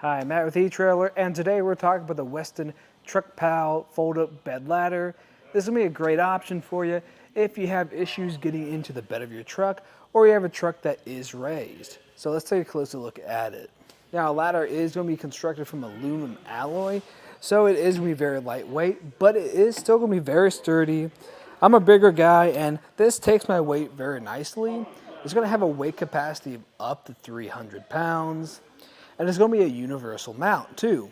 Hi, Matt with eTrailer, and today we're talking about the Westin Truck-Pal fold-up bed ladder. This will be a great option for you if you have issues getting into the bed of your truck or you have a truck that is raised. So let's take a closer look at it. Now, a ladder is going to be constructed from aluminum alloy, so it is going to be very lightweight, but it is still going to be very sturdy. I'm a bigger guy, and this takes my weight very nicely. It's going to have a weight capacity of up to 300 pounds. And it's going to be a universal mount too.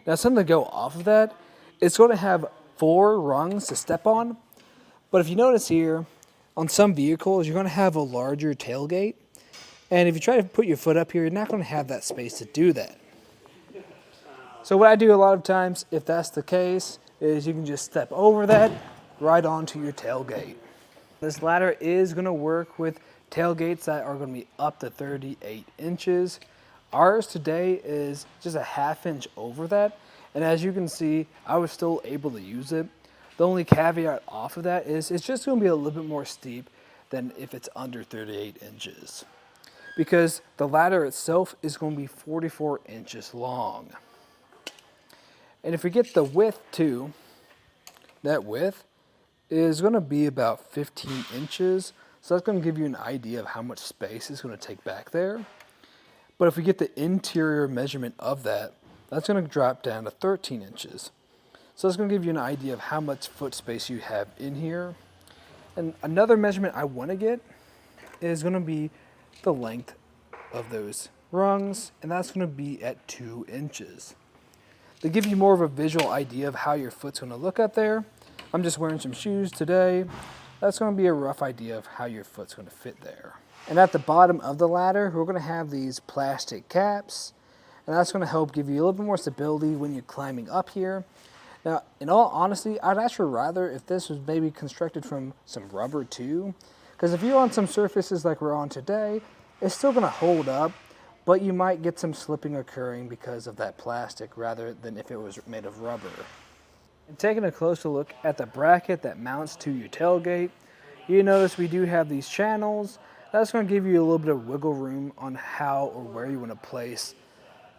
Now, something to go off of that, it's going to have 4 rungs to step on. But if you notice here, on some vehicles, you're going to have a larger tailgate. And if you try to put your foot up here, you're not going to have that space to do that. So what I do a lot of times, if that's the case, is you can just step over that right onto your tailgate. This ladder is going to work with tailgates that are going to be up to 38 inches. Ours today is just a ½ inch over that, and as you can see, I was still able to use it. The only caveat off of that is it's just going to be a little bit more steep than if it's under 38 inches. Because the ladder itself is going to be 44 inches long. And if we get the width too, that width is going to be about 15 inches. So that's going to give you an idea of how much space it's going to take back there. But if we get the interior measurement of that, that's going to drop down to 13 inches. So it's going to give you an idea of how much foot space you have in here. And another measurement I want to get is going to be the length of those rungs, and that's going to be at 2 inches. To give you more of a visual idea of how your foot's going to look up there, I'm just wearing some shoes today. That's going to be a rough idea of how your foot's going to fit there. And at the bottom of the ladder, we're going to have these plastic caps, and that's going to help give you a little bit more stability when you're climbing up here. Now, in all honesty, I'd actually rather if this was maybe constructed from some rubber too, because if you're on some surfaces like we're on today, it's still going to hold up, but you might get some slipping occurring because of that plastic rather than if it was made of rubber. And taking a closer look at the bracket that mounts to your tailgate, you notice we do have these channels. That's going to give you a little bit of wiggle room on how or where you want to place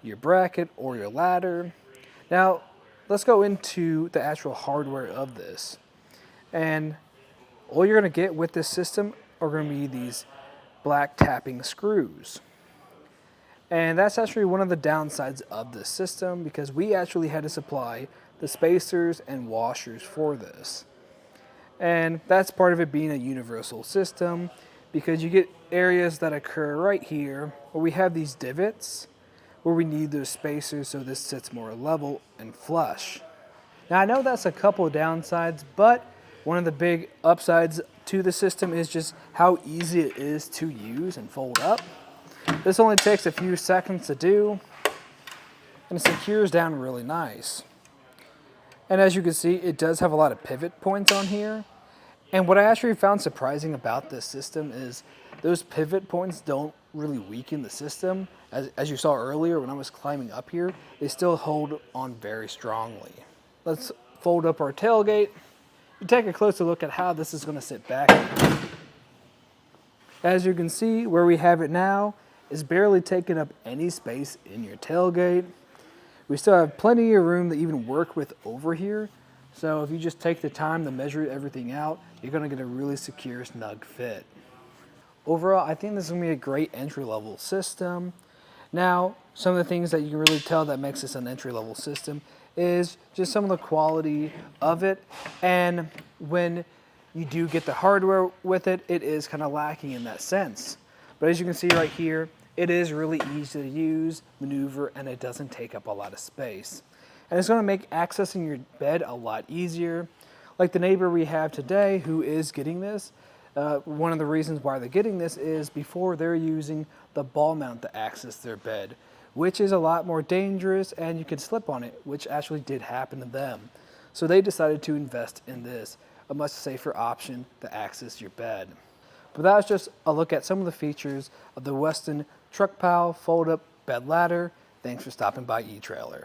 your bracket or your ladder. Now, let's go into the actual hardware of this. And all you're going to get with this system are going to be these black tapping screws. And that's actually one of the downsides of this system because we actually had to supply the spacers and washers for this. And that's part of it being a universal system, because you get areas that occur right here where we have these divots where we need those spacers so this sits more level and flush. Now I know that's a couple of downsides, but one of the big upsides to the system is just how easy it is to use and fold up. This only takes a few seconds to do, and it secures down really nice. And as you can see, it does have a lot of pivot points on here. And what I actually found surprising about this system is those pivot points don't really weaken the system. As you saw earlier when I was climbing up here, they still hold on very strongly. Let's fold up our tailgate and take a closer look at how this is going to sit back. As you can see, where we have it now is barely taking up any space in your tailgate. We still have plenty of room to even work with over here. So if you just take the time to measure everything out, you're going to get a really secure, snug fit. Overall, I think this is going to be a great entry-level system. Now, some of the things that you can really tell that makes this an entry-level system is just some of the quality of it. And when you do get the hardware with it, it is kind of lacking in that sense. But as you can see right here, it is really easy to use, maneuver, and it doesn't take up a lot of space. And it's going to make accessing your bed a lot easier. Like the neighbor we have today who is getting this, one of the reasons why they're getting this is before they're using the ball mount to access their bed, which is a lot more dangerous and you can slip on it, which actually did happen to them. So they decided to invest in this, a much safer option to access your bed. But that was just a look at some of the features of the Westin Truck-Pal fold-up bed ladder. Thanks for stopping by eTrailer.